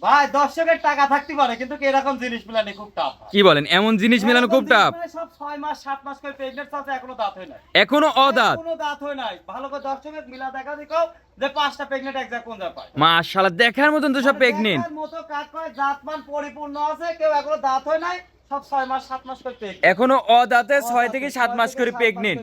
ভাই দর্শকের টাকা থাকতে পারে কিন্তু এরকম জিনিস মিলানো খুব টাফ। কি বলেন, এমন জিনিস মেলানো খুব টাফ? সব 6 মাস 7 মাস করে প্রেগন্যান্ট আছে, এখনো দাঁত হয় নাই। এখনো অদাঁত? এখনো দাঁত হয় নাই। ভালো করে দর্শকের মিলা দেখা দেখো যে 5টা প্রেগন্যান্ট এক্সাক্ট কোন জায়গায় পায়। মাশাআল্লাহ, দেখার মতন তো সব প্রেগনেন্ট। দেখার মতো কাজ করে, জাতমান পরিপূর্ণ আছে, কেউ এখনো দাঁত হয় নাই, সব 6 মাস 7 মাস করে প্রেগন্যান্ট। এখনো অদাঁতে 6 থেকে 7 মাস করে প্রেগনেন্ট।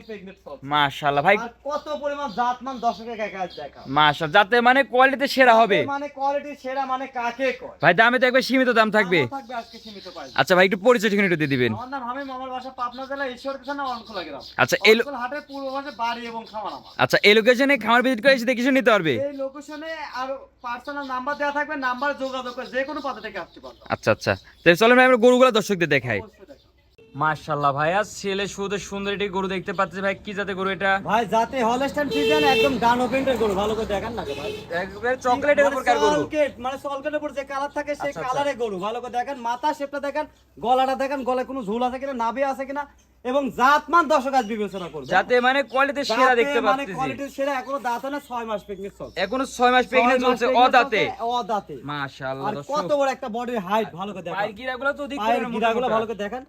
মাশাআল্লাহ ভাই, আর কত পরিমাণ জাতমান দর্শকের কাছে দেখা। মাশাআল্লাহ, যাতে মানে কোয়ালিটি সেরা হবে। মানে কোয়ালিটি সেরা মানে কাকে কয়? ভাই দামে তো একবার সীমিত দাম থাকবে। থাকবে আজকে সীমিত পাইবে। আচ্ছা ভাই, একটু পরিচয় ঠিকানা একটু দিয়ে দিবেন। আমার নাম হামিম, আমার বাসা পাবনা জেলা ঈশ্বরদী থানা অনখোলা গ্রাম। আচ্ছা এই অনখোলা হাটের পূর্ব পাশে বাড়ি এবং খামার আমার। আচ্ছা, এই লোকেশনে খামার ভিজিট করে এসে দেখে শুনে নিতে পারবে। এই লোকেশনে আর পার্সোনাল নাম্বার দেওয়া থাকবে, নাম্বার যোগাযোগ করে যে কোনো পথে থেকে আসতে পারবে। আচ্ছা আচ্ছা, তাহলে চলেন ভাই আমরা গরুগুলো দর্শকদের দেখাই। অবশ্যই দেখো। মাশাআল্লাহ ভাইয়া, ছেলে শুধু সুন্দর একটি গরু দেখতে পাচ্ছি ভাই। কি জাতের গরু এটা? ভাই জাতে হলস্টাইন ফ্রিজিয়ান, একদম ডানো প্রিন্টের গরু। ভালো করে দেখেন না ভাই, একবারে চকলেটের উপর কার গরু? সলকেট মানে সলকেটের উপর যে কালার থাকে সেই আচ্ছা, কালারে গরু। ভালো করে দেখেন, মাথা শেপটা দেখেন, গলাটা দেখেন, গলায় কোনো ঝুল আছে কিনা, নাভি আছে কিনা, এবং জাতমান দর্শক আজ বিবেচনা করবে। যাতে মানে কোয়ালিটি সেরা দেখতে মানে পাচ্ছি। কোয়ালিটি সেরা, এখনো দাঁত হয় না, 6 মাস প্রেগন্যান্ট চলছে। এখনো 6 মাস প্রেগন্যান্ট চলছে অদাঁতে। অদাঁতে। মাশাআল্লাহ আর দর্শক, কত বড় একটা বডির হাইট, ভালো করে দেখেন। পায়ের গিরাগুলো তো দিক পায়ের করে গিরাগুলো ভালো করে দেখেন,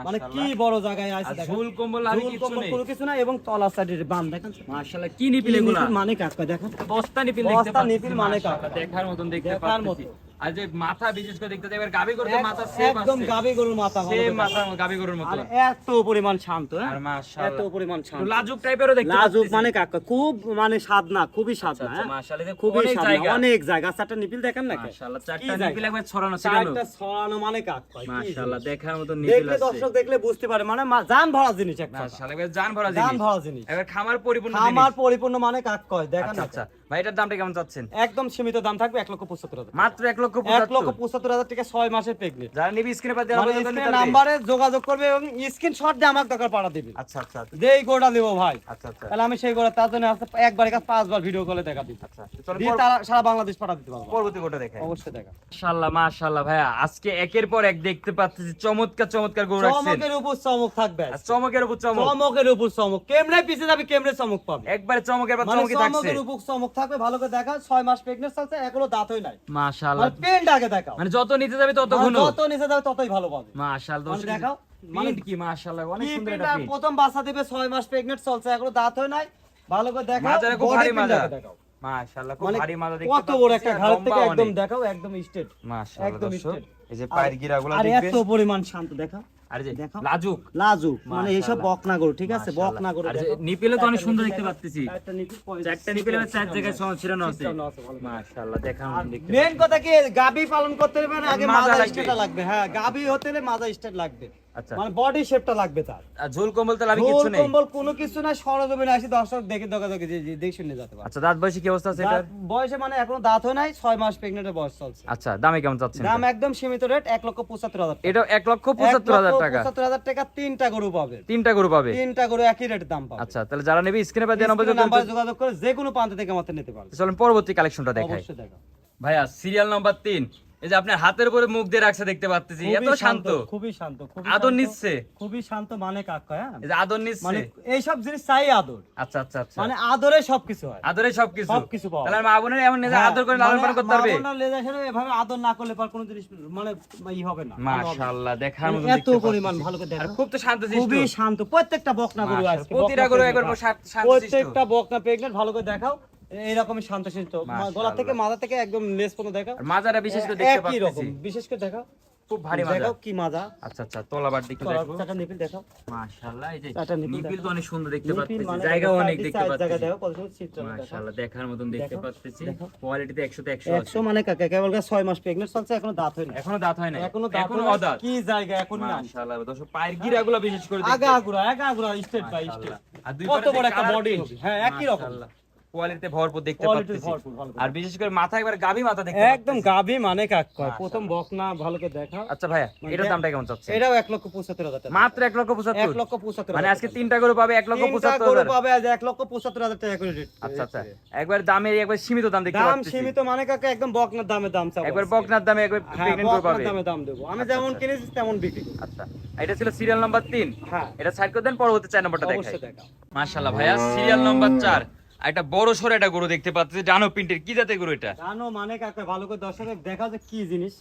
মানে কি বড় জায়গায় আছে দেখেন। ঝুল কম্বল আর ঝুল কিছু কম্বল নেই। কোনো কিছু না, এবং তলার সাইডের বাম দেখেন। মাশাআল্লাহ, কি নিপিল এগুলা? নিপিল মানে কাকা দেখেন, বস্তা নিপিল দেখতে বস্তা পাচ্ছি। নিপিল মানে কাকা। মাশাআল্লাহ, দেখার মতন দেখতে দেখার পাচ্ছি। মতো। আর যে মাথা বিশেষ করে দেখতে এবার গাবি করতে মাথা সেম আছে। একদম গাবি গরুর মাথা, ভালো সেম করে মাথা দেখেন। গাবি গরুর মতো। আর এত পরিমাণ শান্ত, হ্যাঁ? আর মাশাআল্লাহ, এত পরিমাণ শান্ত, একটু লাজুক টাইপেরও দেখতে পাচ্ছি। লাজুক মানে কাকা, খুব মানে সাধনা, খুবই সাধনা, হ্যাঁ? মাশাআল্লাহ, দেখো খুবই অনেক সাধনা, জায়গা। অনেক জায়গা। চারটা নিপিল দেখেন না, মাশাআল্লাহ, চারটা কি জায়গা? নিপিল একবার ছড়ানো ছিড়ানো। চারটা ছড়ানো মানে কাকা, মাশাআল্লাহ, দেখার মতন নিপিল দেখলে আছে। দর্শক দেখলে বুঝতে পারে, মানে জান ভরা জিনিস একটা, মাশাআল্লাহ, একবার জান ভরা জান জিনিস। ভরা জিনিস, এবার খামার পরিপূর্ণ আমার জিনিস। পরিপূর্ণ মানে কাক কয় দেখেন আচ্ছা না। আচ্ছা ভাই, এটার দামটা কেমন চাচ্ছেন? একদম সীমিত দাম থাকবে 1,75,000 মাত্র 1,75,000। 1,75,000 টাকা, 6 মাসের প্রেগনেন্ট। যারা নিবি স্ক্রিনে পা দেওয়া মানে স্ক্রিনে নাম্বারে যোগাযোগ করবে এবং স্ক্রিনশট দিয়ে আমাকে টাকা পাঠা দিবে। আচ্ছা আচ্ছা যেই গোটা দেবো ভাই, আচ্ছা আচ্ছা তাহলে আমি সেই গোটা তার জন্য একবারে কাছে 5বার ভিডিও কলে দেখা দিই, আচ্ছা, চলো দিয়ে তারা সারা বাংলাদেশ পাঠা দিতে পারবো। পরবর্তী কোটা দেখাই। অবশ্যই দেখা। মাশাআল্লাহ মাশাআল্লাহ ভাইয়া, আজকে একের পর এক দেখতে পাচ্ছি চমৎকার চমৎকার গরু রাখছেন। চমকের উপর চমক থাকবে, আর চমকের উপর চমক। চমকের উপর চমক, কেমনে পিছে যাবে কেমনে চমক পাবে, একবারে চমকের পর মানে চমকই থাকছে। চমকের উপর চমক থাকবে। ভালো করে দেখা, 6 মাস প্রেগনেন্ট চলছে, এখনো দাঁত হয় নাই। মাশাআল্লাহ, মানে পেন্ট আগে দেখাও, মানে যত নিতে যাবে তত মানে ঘন। যত নিচে যাবে ততই ভালো পাবে। মাশাআল্লাহ মানে দর্শক দেখাও, মানে প্রিন্ট কি মাশাআল্লাহ, অনেক কি সুন্দর print একটা আর প্রিন্ট। প্রথম বাচ্চা দিবে, 6 মাস প্রেগনেন্ট চলছে, এখনো দাঁত হয় নাই। ভালো করে দেখাও, মাজারে খুব body ভারী print মাজা। আগে দেখাও। মাশাআল্লাহ, খুব মানে ভারী মাজা দেখতে কত বড় একটা পাচ্ছি, ঘাড় লম্বা থেকে একদম অনেক। দেখাও, একদম স্ট্রেট, মাশাআল্লাহ একদম দর্শক, straight। এই যে পায়ের গিরাগুলো আর দেখবেন। এত পরিমাণ শান্ত দেখাও, আর যে দেখাও। লাজুক লাজুক, মানে এইসব মাশাআল্লাহ। বকনা গরু, ঠিক আছে, মাশাআল্লাহ। বকনা গরু আর যে দেখো। নিপিলে তো অনেক সুন্দর চারটা দেখতে নিপিল পাচ্ছি। চারটা নিপিল, চারটা নিপিলে চার জায়গায় ছিড়ানো আছে। ছিটানো আছে, ভালো করে। মাশাআল্লাহ, দেখার আর মতন দেখতে মেন কথা কি, গাবি পালন করতে হলে মানে আগে মাজা মাজা লাগবে। স্টেটটা লাগবে। হ্যাঁ, গাবি হতে হলে মাজা স্টেট লাগবে, আচ্ছা, মানে বডি শেপটা লাগবে তার। আর ঝোল কম্বল তো লাগবে ঝোল কিছু নেই। কম্বল কোনো কিছু না, সরজমিনে আসি দর্শক দেখে দোকানে দেখে শুনে যেতে পারে। আচ্ছা, দাঁত বয়সে কি অবস্থা আছে এটার? বয়সে মানে এখনো দাঁত হয় নাই, 6 মাস প্রেগনেন্টের বয়স চলছে। আচ্ছা, দামে কেমন চাচ্ছেন? দাম একদম সীমিত রেট, 1,75,000 টাকা। এটা 1,75,000 টাকা। 1,75,000 টাকা, 3টা গরু পাবে। তিনটা গরু পাবে। 3টা গরু একই রেট দাম পাবে। আচ্ছা, তাহলে যারা নেবে স্ক্রিনে পা দেওয়া স্ক্রিনে নাম্বারে নম্বরে যোগাযোগ করে যে কোনো প্রান্ত থেকে আমাদের নিতে পারবে। চলুন পরবর্তী কালেকশনটা দেখাই। অবশ্যই দেখা। ভাইয়া, সিরিয়াল নাম্বার 3, এই যে আপনার হাতের উপরে মুখ দিয়ে রাখছে দেখতে পাচ্ছি, এত খুবই শান্ত। খুবই শান্ত, খুবই আদর শান্ত, নিচ্ছে। খুবই শান্ত মানে কাকা, হ্যাঁ, এই যে আদর নিচ্ছে। মানে এইসব জিনিস চাই আদর, আচ্ছা আচ্ছা আচ্ছা, মানে আদরে সবকিছু হয়। আদরে সবকিছু। সবকিছু পাওয়া তাহলে মা বোনের এমন নিজে হ্যাঁ, আদর করে লালন পালন করতে পারবে। মা বোনরা লেজা ছেড়ে এভাবে আদর না করলে পার কোনো জিনিস মানে ই হবে না, ভালো হবে না। মাশাআল্লাহ, দেখার মানে মতো এত পরিমাণ, ভালো করে আর দেখো, খুব তো শান্ত খুবই শান্ত। প্রত্যেকটা বকনা গরু আছে, প্রতিটা গরু একবার শান্ত শিষ্ট। প্রত্যেকটা বকনা প্রেগনেন্ট, ভালো করে দেখাও, এইরকমই শান্তশিষ্ট, মাশাআল্লাহ। গলা থেকে মাথা থেকে একদম লেজ পর্যন্ত দেখাও, আর মাজারা বিশেষ করে দেখতে একই রকম, পাচ্ছি, বিশেষ করে দেখাও, খুব ভারী মাজা। দেখাও কি মাজা, আচ্ছা আচ্ছা, তলাবার দিকে দেখো। চারটা নিপিল দেখাও, মাশাআল্লাহ, এই যে চারটা নিপিল নিপিল তো দেখো। অনেক সুন্দর দেখতে নিপিল পাচ্ছি, মানে জায়গাও অনেক চার দেখতে জায়গা পাচ্ছি। দেখো, কত সুন্দর চিত্র দেখাও। মাশাআল্লাহ, দেখার মতন দেখতে দেখো, পাচ্ছি। দেখো। কোয়ালিটিতে 100 তে 100 আছে। 100 মানে কাকা, কেবল 6 মাস প্রেগনেন্ট চলছে, এখনো দাঁত হয়নি, এখনো দাঁত হয় না, এখনো দাঁত এখনো হয় নাই। অদাঁত। কি জায়গা এখন না, মাশাআল্লাহ দর্শক, পায়ের গিরাগুলো বিশেষ করে দেখতে। আগা আগুরা স্টেট বাই স্টেট, আর দুই কত পারে বড় একটা colour বডি print। হবে, হ্যাঁ একই রকম, মাশাআল্লাহ, কোয়ালিটিতে ভরপুর দেখতে কোয়ালিটি পাচ্ছি। ভরপুর, ভালো করে। আর বিশেষ করে মাথা একবার গাবি মাথা দেখতে একদম পাচ্ছি। গাবি মানে কাক কয়, মাশাআল্লাহ। প্রথম বকনা, ভালো করে দেখাও। আচ্ছা ভাইয়া, মানে এটার দামটা কেমন চাচ্ছেন? এটাও 1,75,000 টাকা, মাত্র 1,75,000। 1,75,000 মানে আজকে তিনটা গরু পাবে তিনটা গরু 1,75,000। পাবে আজ 1,75,000 টাকা করে রেট। আচ্ছা আচ্ছা, একবার দামে একবার সীমিত দাম দেখতে দাম পাচ্ছি। সীমিত মানে কাকা, একদম বকনার দামে দাম চাও, একবার বকনার দামে একবার হ্যাঁ, প্রেগন্যান্ট গরু বকনার পাবে। দামে দাম দেবো আমি, আচ্ছা, যেমন আচ্ছা। কিনেছি তেমন বিক্রি করি। আচ্ছা, এটা ছিল সিরিয়াল নাম্বার 3। হ্যাঁ, এটা সাইড করে দেন, পরবর্তী 4 নম্বরটা দেখাই। অবশ্যই দেখাও। মাশাআল্লাহ ভাইয়া, সিরিয়াল নাম্বার 4, একটা বড় সড় একটা গরু দেখতে পাচ্ছি, ডানো প্রিন্টের, কি জাতের গরু এটা? জানো মানে কাকা ভালো করে দর্শক দেখা যে কি জিনিস,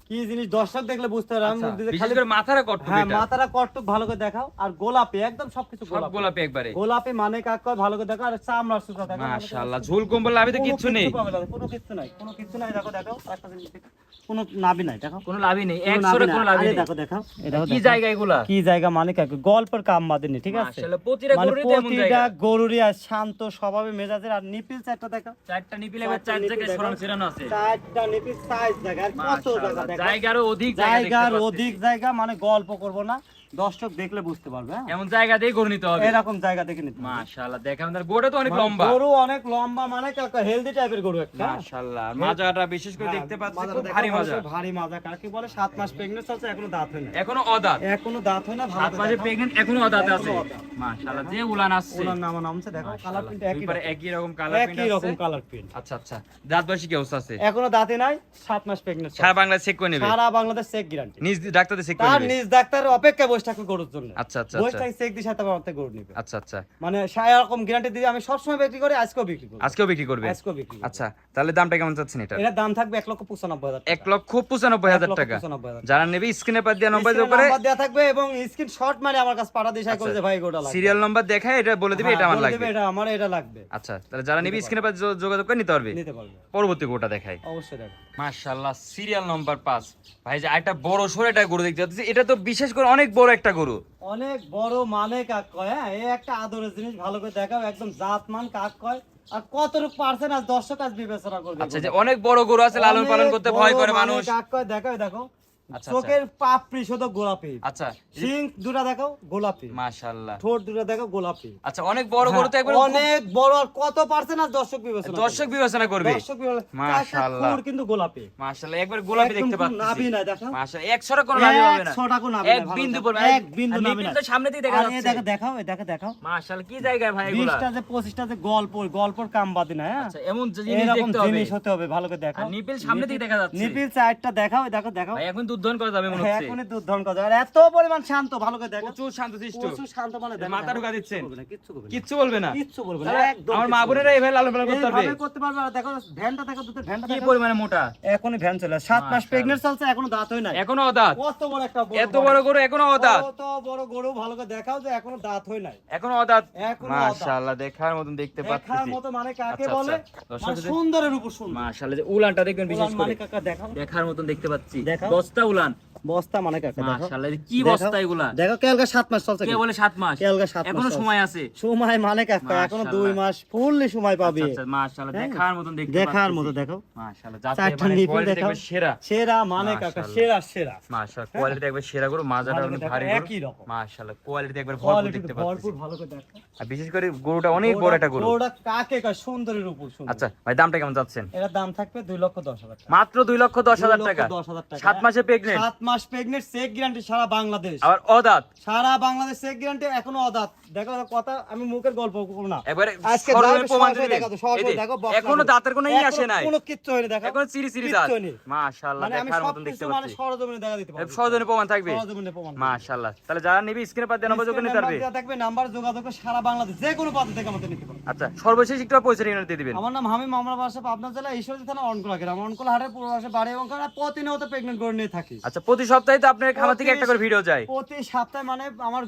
কি জিনিস দর্শক দেখলে বুঝতে পারবে। আমি আচ্ছা, মুখ দিয়ে বিশেষ খালি করে মাথাটা কটটুক হ্যাঁ এটা। মাথাটা কটটুক ভালো করে দেখাও, আর গোলাপি একদম সবকিছু সব গোলাপি গোলাপি একবারে। গোলাপি মানে কাকা ভালো করে দেখাও, আর চামড়ার সুতা দেখাও। মাশাআল্লাহ, ঝুল কম্বল লাভে তো কিচ্ছু নেই, কোনো কিছু নাই, কোনো কিছু নাই। দেখো দেখো একটা জিনিস দেখো, কোনো নাভি নাই দেখো, কোনো লাভই নেই, কোনো একশোরে নাভি কোনো নাই। লাভই আরে নেই। দেখো দেখাও, এই দেখো কি দেখো। জায়গা এগুলা? কি জায়গা মানে কাকা গল্পের কাম বাদেনি, ঠিক আছে? মাশাআল্লাহ, প্রতিটা মানে গরুরই তো এমন প্রতিটা জায়গা। গরুরই আর শান্ত স্বভাবে মেজাজের। আর নিপিল চারটা দেখো, চারটা নিপিল একবার চার জায়গায় সরানো ছিরানো আছে। চারটা নিপিল সাইজ জায়গা, আর কত জায়গা মাশাআল্লাহ, দেখো, জায়গারও অধিক জায়গা দেখতে জায়গার পাচ্ছি। অধিক জায়গা। মানে গল্প করব না, দর্শক দেখলে বুঝতে পারবে। হ্যাঁ এমন জায়গা দিয়ে গরু নিতে হবে। এরকম জায়গা দেখে নিতে হবে। মাশাআল্লাহ, দেখেন তার গোটা তো অনেক মানে লম্বা। গরু অনেক লম্বা, মানে কাকা হেলদি টাইপের গরু একটা। মাশাআল্লাহ, আর মাজাটা বিশেষ করে দেখতে পাচ্ছি মাজাটা খুব দেখো, ভারী মাজা। ভারী মাজা। কাকে বলে 7 মাস প্রেগন্যান্ট চলছে, এখনো দাঁত হয় না, এখনো অদাঁত। এখনো দাঁত হয় না। ভালো 7 করে মাসে দেখো। প্রেগন্যান্ট, এখনো অদাঁতে আছে। এখনো অদাঁত। মাশাআল্লাহ, যে উলান আসছে। ওনার নাম নামছে দেখো, কালার প্রিন্ট একই দুইপারে রকম। একই রকম কালার প্রিন্ট একই রকম আছে। Colour print. আচ্ছা আচ্ছা, দাঁত বয়সী কি অবস্থা আছে? এখনো দাঁতে নাই, 7 মাস প্রেগন্যান্ট। সারা বাংলাদেশ চেক করে নেবে? সারা বাংলাদেশ চেক গ্যারান্টি। নিজ ডাক্তারদের চেক করে তার নেবে? নিজ ডাক্তার অপেক্ষায় বসে থাকবে গরুর জন্য। আচ্ছা আচ্ছা বসে আচ্ছা থাকি চেক দিয়ে সাথে আমার গরু নিবে। আচ্ছা আচ্ছা, মানে এরকম গ্যারান্টি দিয়ে আমি সবসময় বিক্রি করি, আজকেও বিক্রি করি। আজকেও বিক্রি করবে? আজকেও বিক্রি করি। আচ্ছা, তাহলে দামটা কেমন চাচ্ছেন এটা? এটার দাম থাকবে 1,95,000 টাকা। 1,95,000 টাকা। 1,95,000 যারা নেবে স্ক্রিনে পর দেওয়া নম্বর স্ক্রিনে করে নাম্বার দেয়া থাকবে, এবং স্ক্রিনশট মানে আমার কাছে পাঠা দিশাই করে যে ভাই গোটা লাগবে। সিরিয়াল নাম্বার দেখায় এটা বলে দিবে এটা আমার বলে লাগবে। দিবে, এটা আমার, এটা লাগবে। আচ্ছা, তাহলে যারা নেবে স্ক্রিনে পর যোগাযোগ করে নিতে পারবে। নিতে পারবে, পরবর্তী গোটা দেখাই। অবশ্যই দেখো। মাশাআল্লাহ, সিরিয়াল নাম্বার 5। ভাই যে একটা বড় সরো একটা গরু দেখতে পাচ্ছি, এটা তো বিশেষ করে অনেক বড় একটা গরু। অনেক বড় মানে কাক কয়। হ্যাঁ এই একটা আদরের জিনিস, ভালো করে দেখাও, একদম জাতমান কাক কয়। আর কতটুকু পার্সেন্ট আজ দর্শক আজ বিবেচনা করবে। আচ্ছা, যে অনেক বড় গরু আছে, লালন পালন করতে ভয় করে মানুষ। কাক কয় দেখাও, দেখো আচ্ছা, চোখের পাপড়ি শুধু গোলাপি, আচ্ছা, শিং দুটা দেখো গোলাপি, মাশাআল্লাহ। ঠোঁট দুটা দেখো গোলাপি। আচ্ছা, অনেক বড় গরু তো একবার অনেক বড়। আর কত পার্সেন্ট আজ দর্শক বিবেচনা করবে। দর্শক বিবেচনা করবে। দর্শক বিবেচনা, মাশাআল্লাহ। কাকটা কিন্তু গোলাপি, মাশাআল্লাহ, একবার গোলাপি দেখতে একদম পাচ্ছি। নাভি নাই দেখো, মাশাআল্লাহ, 100 কোনো নাভি হবে না। 100 টাকা নাভি এক নাই, ভালো বিন্দু দেখো। পড়বে, এক বিন্দু আর নাভি নিপিল নাই। তো সামনে দিয়ে দেখা আর এই যাচ্ছে। দেখো দেখাও, এই দেখো দেখাও। মাশাআল্লাহ, কি জায়গায় ভাই এগুলা? 20টা যে 25টা যে গল্পর কাম বাদে না। হ্যাঁ আচ্ছা, এমন জিনিস এরকম দেখতে হবে। জিনিস হতে হবে, ভালো করে দেখাও। আর নিপিল সামনে থেকে দেখা যাচ্ছে। নিপিল চারটা দেখাও, এই দেখো দেখাও। ভাই এখন দুধ দহন করা যাবে মনে হ্যাঁ, হচ্ছে। এখনই দুধ ধন কথা। আর এত পরিমাণ শান্ত, ভালো করে দেখো। প্রচুর শান্তশিষ্ট। প্রচুর শান্ত, মানে দেখো, মাথা ঢুকা দিচ্ছেন? কিচ্ছু করবে না, কিচ্ছু বলবে না? কিচ্ছু বলবে না, তাহলে একদম আমার কিচ্ছু মা বলবে না। বোনেরা এইভাবে লালন পালন করতে পারবে? এইভাবে করতে পারবে। আর দেখো ভ্যানটা দেখো, দুধের ভ্যানটা কি দেখো। পরিমাণে মোটা! এখনই ভ্যান চলে, 7 মাস প্রেগন্যান্ট চলছে, এখনো দাঁত হয় নাই। এখনো অদাঁত। কত বড় একটা এত বড় গরু এখনো অদাঁত। কত বড় গরু, ভালো করে দেখাও যে এখনো দাঁত হয় নাই। এখনো অদাঁত। এখনো অদাঁত। মাশাআল্লাহ, দেখার মতন দেখতে দেখার পাচ্ছি। মতো মানে কাকে আচ্ছা, বলে? আচ্ছা। দর্শক মানে যদি- সুন্দরের উপর সুন্দর। মাশাআল্লাহ, যে উলানটা দেখবেন বিশেষ উলান করে মানে কাকা দেখাও। দেখার মতন দেখতে পাচ্ছি। দেখাও। বস্তা উলান। বস্তা মানে কাকা দেখো। মাশাআল্লাহ, কি দেখাও। বস্তা এগুলা? দেখো কেলগা 7 মাস চলছে। কে বলে 7 মাস? কেলগা 7 মাস এখনো চলছে। সময় আছে। সময় মানে কাকা এখনো 2 মাশাআল্লাহ। মাস ফুললি সময় পাবে। আচ্ছা, মাশাআল্লাহ, হ্যাঁ। দেখার মতন দেখতে দেখার পাচ্ছি। মতো দেখো। মাশাআল্লাহ, যাতে চারটা মানে নিপিল কোয়ালিটি দেখাও। দেখবে সেরা। সেরা মানে কাকা, মাশাআল্লাহ। সেরা সেরা। মাশাআল্লাহ, কোয়ালিটি দেখবে সেরা গরু, মাজাটা ভালো অনেক করে ভারী দেখো, গরু। একই রকম। মাশাআল্লাহ, কোয়ালিটি একবার ভরপুর কোয়ালিটি দেখতে পাচ্ছি। ভরপুর, ভালো করে দেখো। আর বিশেষ করে গরুটা অনেক বড় একটা গরু। গরুটা কাকে কয়? সুন্দরের উপর সুন্দর। আচ্ছা ভাই, দামটা কেমন যাচ্ছেন? এটার দাম থাকবে 2,10,000 টাকা। মাত্র 2,10,000 টাকা। 2,10,000 টাকা। 7 মাসে প্রেগন্যান্ট। 7 মাস প্রেগন্যান্ট, চেক গ্যারান্টি সারা বাংলাদেশ। আবার অদাঁত। সারা বাংলাদেশ চেক গ্যারান্টি, এখনো অদাঁত। দেখো কথা, আমি মুখের গল্প করব না। একবারে আজকে সরজমিনে live প্রমাণ সরাসরি দিবে। দেখাতো, সরাসরি এই যে, দেখো, বক্স এখনো লাগবে। দাঁতের কোনো ই আসে এখনো নাই। কোনো কিচ্ছু হয়নি, দেখো। এখন চিরি চিরি কিচ্ছু দাঁত। হয়নি। মাশাআল্লাহ, মানে আমি দেখার মতন দেখতে সবকিছু মানে পাচ্ছি। সরজমিনে দেখা দিতে পারবো। সহজনে প্রমাণ থাকবে। সরজমিনে প্রমাণ। মাশাআল্লাহ, তাহলে যারা নিবি স্ক্রিনে পর দেওয়া নম্বর যোগাযোগ নিতে পারবে। নাম্বার দেয়া থাকবে, নাম্বার যোগাযোগ করে সারা বাংলাদেশ যে কোনো প্রান্ত থেকে আমাদের নিতে পারবে। আচ্ছা, সর্বশেষ একটু পয়সা নিয়ে দিয়ে দিবেন। আমার নাম হামিম, আমরা বাসা পাবনা জেলা ঈশ্বরদী থানা অনকোলা গ্রাম, অনকোলা হাটের পূর্ব পাশে বাড়ি, এবং প্রতিনিয়ত প্রেগন্যান্ট করে নিয়ে থাকি। আচ্ছা, প্রতি সপ্তাহে তো আপনার খামার থেকে একটা করে ভিডিও যায়। প্রতি সপ্তাহে মানে আমার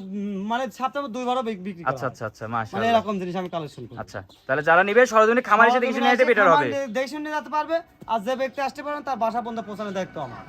মানে সপ্তাহে 2 বারও বিক্রি করি। আচ্ছা আচ্ছা আচ্ছা, মানে মাশাআল্লাহ। এরকম জিনিস আমি কালেকশন করি। আচ্ছা, তাহলে যারা নিবে সরজমিনে খামার এসে দেখে শুনে নিতে বেটার হবে। দেখে শুনে যেতে পারবে, আর যে ব্যক্তি আসতে পারেন তার বাসা পর্যন্ত পৌঁছানোর দায়িত্ব আমার।